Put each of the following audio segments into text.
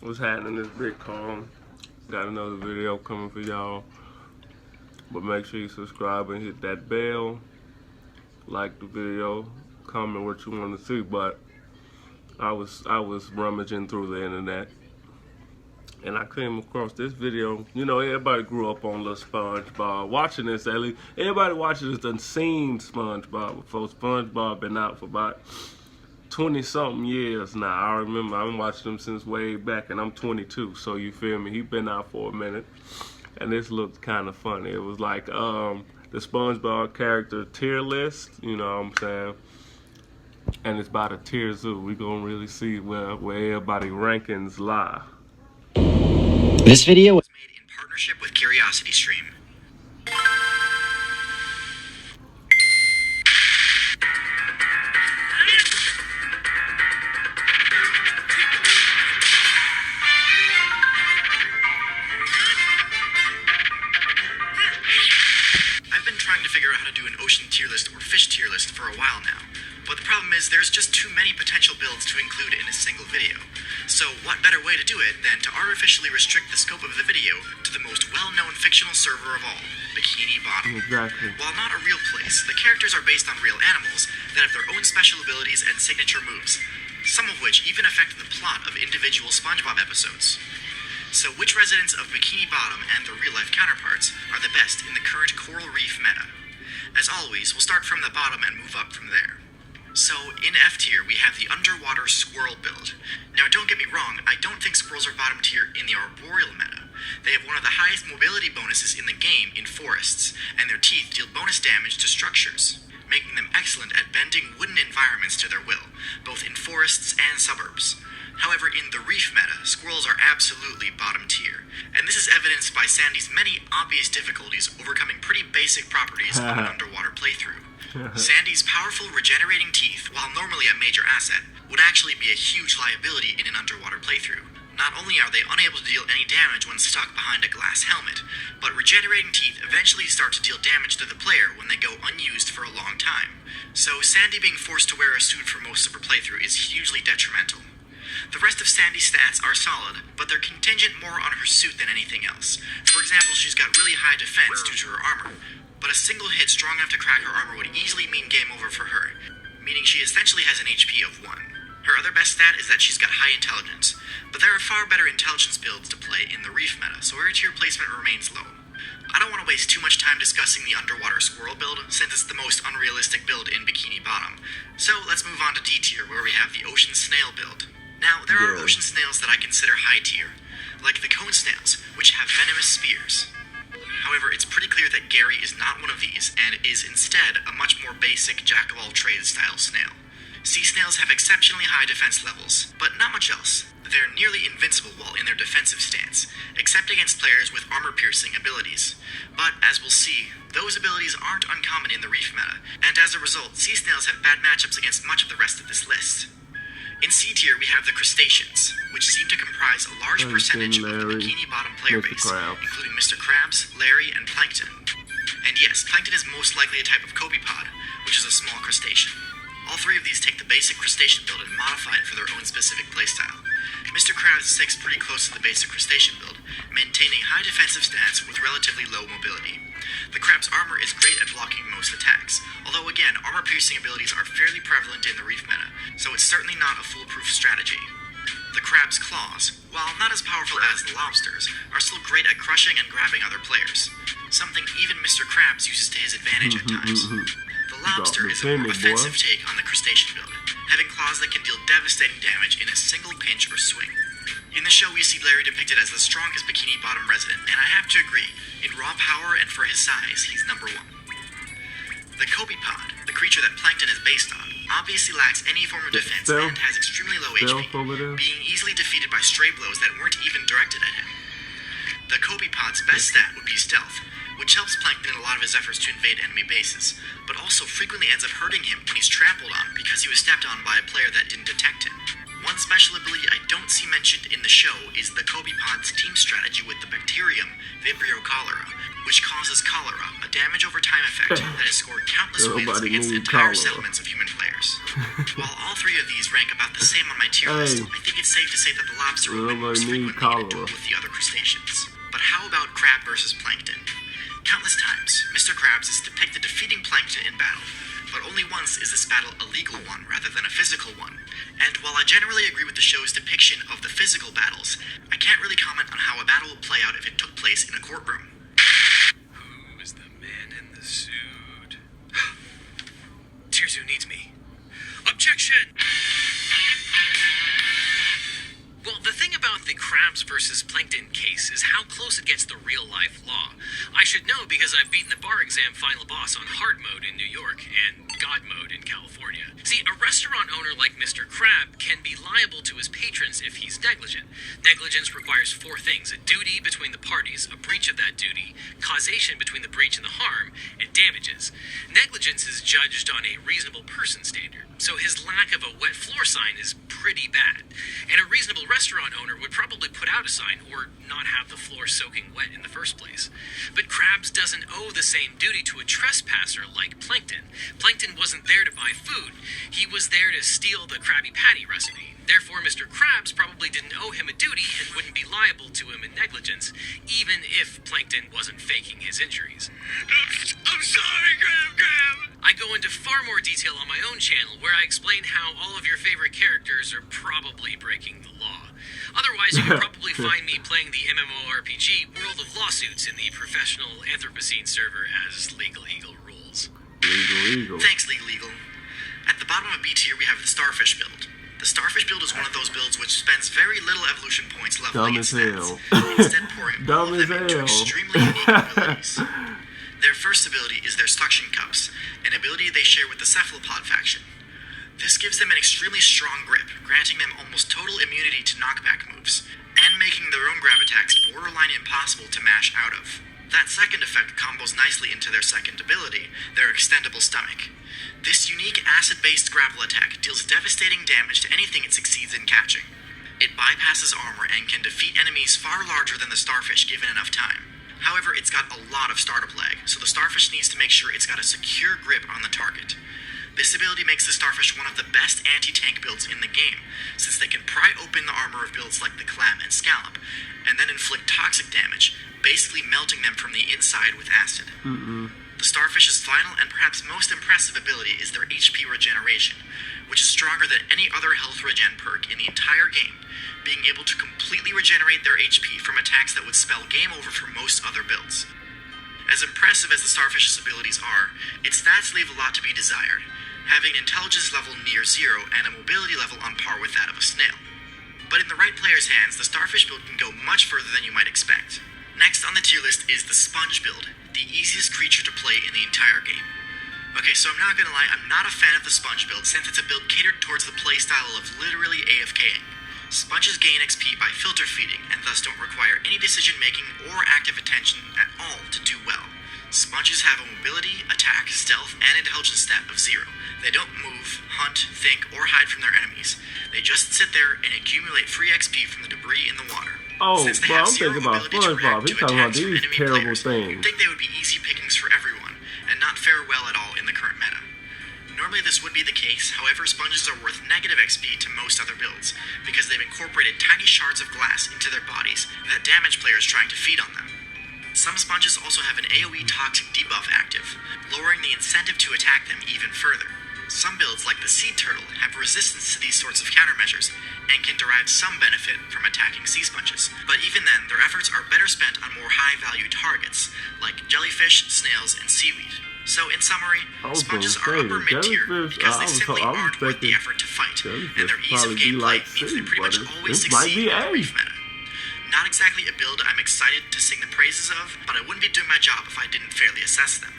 What's happening? This big calm. Got another video coming for y'all. But make sure you subscribe and hit that bell. Like the video. Comment what you want to see. But I was rummaging through the internet, and I came across this video. You know, everybody grew up on little Spongebob. Watching this, at least everybody watching this done seen Spongebob before. Spongebob been out for about 20-something years now. I remember I've been watching him since way back, and I'm 22, so you feel me? He been out for a minute, and this looked kind of funny. It was like the SpongeBob character tier list, you know what I'm saying? And it's about a tier zoo. We gonna really see where everybody rankings lie. This video was made in partnership with CuriosityStream. I've been trying to figure out how to do an ocean tier list or fish tier list for a while now. But the problem is there's just too many potential builds to include in a single video. So what better way to do it than to artificially restrict the scope of the video to the most well-known fictional server of all, Bikini Bottom. Exactly. While not a real place, the characters are based on real animals that have their own special abilities and signature moves, some of which even affect the plot of individual SpongeBob episodes. So which residents of Bikini Bottom and their real-life counterparts are the best in the current Coral Reef meta? As always, we'll start from the bottom and move up from there. So, in F tier, we have the underwater squirrel build. Now, don't get me wrong, I don't think squirrels are bottom tier in the arboreal meta. They have one of the highest mobility bonuses in the game in forests, and their teeth deal bonus damage to structures, making them excellent at bending wooden environments to their will, both in forests and suburbs. However, in the reef meta, squirrels are absolutely bottom tier, and this is evidenced by Sandy's many obvious difficulties overcoming pretty basic properties of an underwater playthrough. Sandy's powerful regenerating teeth, while normally a major asset, would actually be a huge liability in an underwater playthrough. Not only are they unable to deal any damage when stuck behind a glass helmet, but regenerating teeth eventually start to deal damage to the player when they go unused for a long time. So Sandy being forced to wear a suit for most of her playthrough is hugely detrimental. The rest of Sandy's stats are solid, but they're contingent more on her suit than anything else. For example, she's got really high defense due to her armor, but a single hit strong enough to crack her armor would easily mean game over for her, meaning she essentially has an HP of 1. Her other best stat is that she's got high intelligence, but there are far better intelligence builds to play in the reef meta, so her tier placement remains low. I don't want to waste too much time discussing the underwater squirrel build, since it's the most unrealistic build in Bikini Bottom. So let's move on to D tier, where we have the ocean snail build. Now, there are ocean snails that I consider high tier, like the cone snails, which have venomous spears. However, it's pretty clear that Gary is not one of these, and is instead a much more basic jack-of-all-trades style snail. Sea snails have exceptionally high defense levels, but not much else. They're nearly invincible while in their defensive stance, except against players with armor-piercing abilities. But, as we'll see, those abilities aren't uncommon in the reef meta, and as a result, sea snails have bad matchups against much of the rest of this list. In C tier, we have the crustaceans, which seem to comprise a large percentage of the Bikini Bottom player base, including Mr. Krabs, Larry, and Plankton. And yes, Plankton is most likely a type of copepod, which is a small crustacean. All three of these take the basic crustacean build and modify it for their own specific playstyle. Mr. Krabs sticks pretty close to the basic crustacean build, maintaining high defensive stats with relatively low mobility. The Krabs' armor is great at blocking most attacks, although again, armor-piercing abilities are fairly prevalent in the reef meta, so it's certainly not a foolproof strategy. The Krabs' claws, while not as powerful as the lobsters, are still great at crushing and grabbing other players, something even Mr. Krabs uses to his advantage at times. The lobster is a more offensive take on the crustacean build, having claws that can deal devastating damage in a single pinch or swing. In the show, we see Larry depicted as the strongest Bikini Bottom resident, and I have to agree, in raw power and for his size, he's number 1. The copepod, the creature that Plankton is based on, obviously lacks any form of defense and has extremely low HP, being easily defeated by stray blows that weren't even directed at him. The copepod's best stat would be stealth, which helps Plankton in a lot of his efforts to invade enemy bases, but also frequently ends up hurting him when he's trampled on because he was stepped on by a player that didn't detect him. One special ability I don't see mentioned in the show is the copepod's team strategy with the bacterium Vibrio cholera, which causes cholera, a damage over time effect that has scored countless wins Nobody against need entire cholera. settlements of human players. While all three of these rank about the same on my tier list, I think it's safe to say that the lobster will win most frequently in a duel with the other crustaceans. But how about crab versus plankton? Countless times, Mr. Krabs is depicted defeating plankton in battle, but only once is this battle a legal one rather than a physical one. And while I generally agree with the show's depiction of the physical battles, I can't really comment on how a battle would play out if it took place in a courtroom. Who is the man in the suit? Tier 2 needs me. Objection! Well, the thing about the Krabs versus Plankton case is how close it gets to real-life law. I should know because I've beaten the bar exam final boss on hard mode in New York and God mode in California. See, a restaurant owner like Mr. Krab can be liable to his patrons if he's negligent. Negligence requires 4 things: a duty between the parties, a breach of that duty, causation between the breach and the harm, and damages. Negligence is judged on a reasonable person standard, so his lack of a wet floor sign is pretty bad. And a reasonable restaurant owner would probably put out a sign or not have the floor soaking wet in the first place. But Krabs doesn't owe the same duty to a trespasser like Plankton. Plankton wasn't there to buy food. He was there to steal the Krabby Patty recipe. Therefore, Mr. Krabs probably didn't owe him a duty and wouldn't be liable to him in negligence, even if Plankton wasn't faking his injuries. I'm sorry, Krab. I go into far more detail on my own channel, where I explain how all of your favorite characters are probably breaking the law. Otherwise, you can probably find me playing the MMORPG World of Lawsuits in the professional Anthropocene server as Legal Eagle rules. Legal Eagle. Thanks, Legal Eagle. At the bottom of B tier, we have the Starfish build. The Starfish build is one of those builds which spends very little evolution points leveling its stats, instead pouring all of them into extremely unique abilities. Their first ability is their suction cups, an ability they share with the Cephalopod faction. This gives them an extremely strong grip, granting them almost total immunity to knockback moves, and making their own grab attacks borderline impossible to mash out of. That second effect combos nicely into their second ability, their extendable stomach. This unique acid-based grapple attack deals devastating damage to anything it succeeds in catching. It bypasses armor and can defeat enemies far larger than the Starfish given enough time. However, it's got a lot of startup lag, so the Starfish needs to make sure it's got a secure grip on the target. This ability makes the Starfish one of the best anti-tank builds in the game, since they can pry open the armor of builds like the Clam and Scallop, and then inflict toxic damage, basically melting them from the inside with acid. The Starfish's final and perhaps most impressive ability is their HP regeneration, which is stronger than any other health regen perk in the entire game, being able to completely regenerate their HP from attacks that would spell game over for most other builds. As impressive as the Starfish's abilities are, its stats leave a lot to be desired, having an intelligence level near 0 and a mobility level on par with that of a snail. But in the right player's hands, the Starfish build can go much further than you might expect. Next on the tier list is the Sponge build, the easiest creature to play in the entire game. Okay, so I'm not gonna lie, I'm not a fan of the Sponge build since it's a build catered towards the playstyle of literally AFKing. Sponges gain XP by filter feeding and thus don't require any decision making or active attention at all to do well. Sponges have a mobility, attack, stealth, and intelligence stat of 0. They don't move, hunt, think, or hide from their enemies. They just sit there and accumulate free XP from the debris in the water. Oh, Since they bro, have I'm zero thinking about ability to SpongeBob. react He's to talking about attacks from these enemy terrible players, things. you'd think they would be easy pickings for everyone, and not fare well at all in the current meta. Normally this would be the case, however sponges are worth negative XP to most other builds, because they've incorporated tiny shards of glass into their bodies that damage players trying to feed on them. Some sponges also have an AoE toxic debuff active, lowering the incentive to attack them even further. Some builds, like the Sea Turtle, have resistance to these sorts of countermeasures, and can derive some benefit from attacking sea sponges. But even then, their efforts are better spent on more high-value targets, like jellyfish, snails, and seaweed. So in summary, sponges are upper mid-tier because they simply aren't worth the effort to fight, and their ease of gameplay means they pretty much always succeed in the reef meta. Not exactly a build I'm excited to sing the praises of, but I wouldn't be doing my job if I didn't fairly assess them.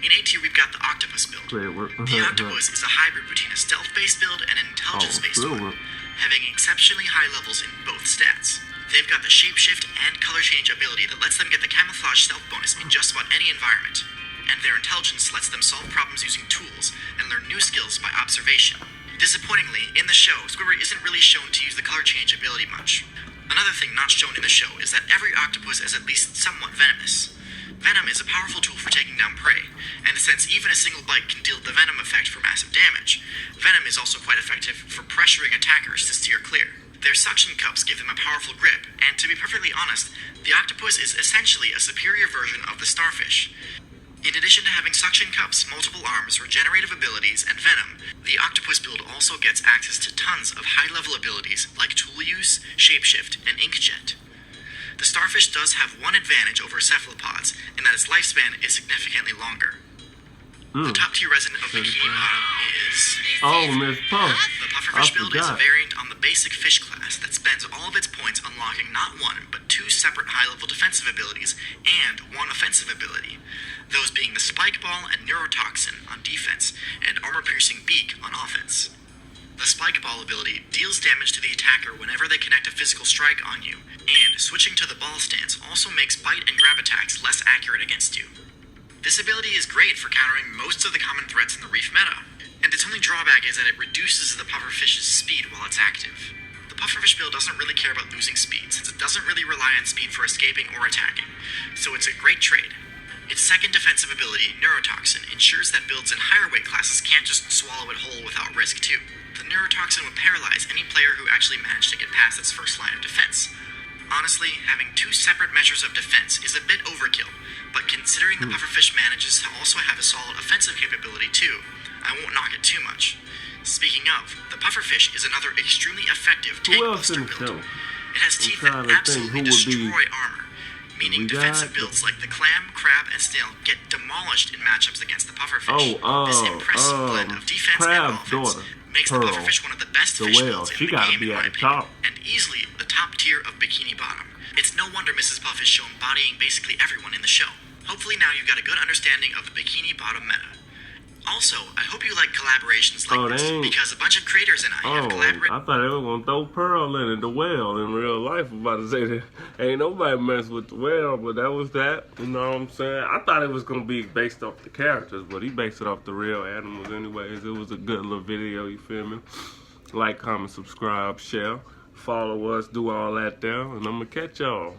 In A tier, we've got the Octopus build. The Octopus is a hybrid between a stealth-based build and an intelligence-based one, having exceptionally high levels in both stats. They've got the shapeshift and color change ability that lets them get the camouflage stealth bonus in just about any environment, and their intelligence lets them solve problems using tools and learn new skills by observation. Disappointingly, in the show, Squidward isn't really shown to use the color change ability much. Another thing not shown in the show is that every octopus is at least somewhat venomous. Venom is a powerful tool for taking down prey, and since even a single bite can deal the venom effect for massive damage, Venom is also quite effective for pressuring attackers to steer clear. Their suction cups give them a powerful grip, and to be perfectly honest, the octopus is essentially a superior version of the Starfish. In addition to having suction cups, multiple arms, regenerative abilities, and venom, the octopus build also gets access to tons of high-level abilities like tool use, shapeshift, and inkjet. The Starfish does have one advantage over cephalopods, in that its lifespan is significantly longer. The top-tier resident of Bikini Bottom is... Oh, Miss Puff. The pufferfish build is a variant on the basic fish class that spends all of its points unlocking not one, but two separate high-level defensive abilities and one offensive ability, those being the Spike Ball and Neurotoxin on defense and Armor-Piercing Beak on offense. The Spike Ball ability deals damage to the attacker whenever they connect a physical strike on you, and switching to the ball stance also makes bite and grab attacks less accurate against you. This ability is great for countering most of the common threats in the reef meta, and its only drawback is that it reduces the pufferfish's speed while it's active. The pufferfish build doesn't really care about losing speed, since it doesn't really rely on speed for escaping or attacking, so it's a great trade. Its second defensive ability, Neurotoxin, ensures that builds in higher weight classes can't just swallow it whole without risk too. The Neurotoxin would paralyze any player who actually managed to get past its first line of defense. Honestly, having two separate measures of defense is a bit overkill, but considering the pufferfish manages to also have a solid offensive capability too, I won't knock it too much. Speaking of, the pufferfish is another extremely effective tank buster build. It has teeth that absolutely destroy armor, meaning defensive builds like the clam, crab, and snail get demolished in matchups against the pufferfish. This impressive blend of defense and offense makes the pufferfish one of the best fish builds in the game, in my opinion, and easily the top tier of Bikini Bottom. It's no wonder Mrs. Puff is shown bodying basically everyone in the show. Hopefully now you've got a good understanding of the Bikini Bottom meta. Also, I hope you like collaborations like this, because a bunch of creators and I have collaborated. I thought they were going to throw Pearl in it, the whale, in real life. I'm about to say that ain't nobody mess with the whale, but that was that. You know what I'm saying? I thought it was going to be based off the characters, but he based it off the real animals anyways. It was a good little video, you feel me? Like, comment, subscribe, share, follow us, do all that there, and I'm going to catch y'all.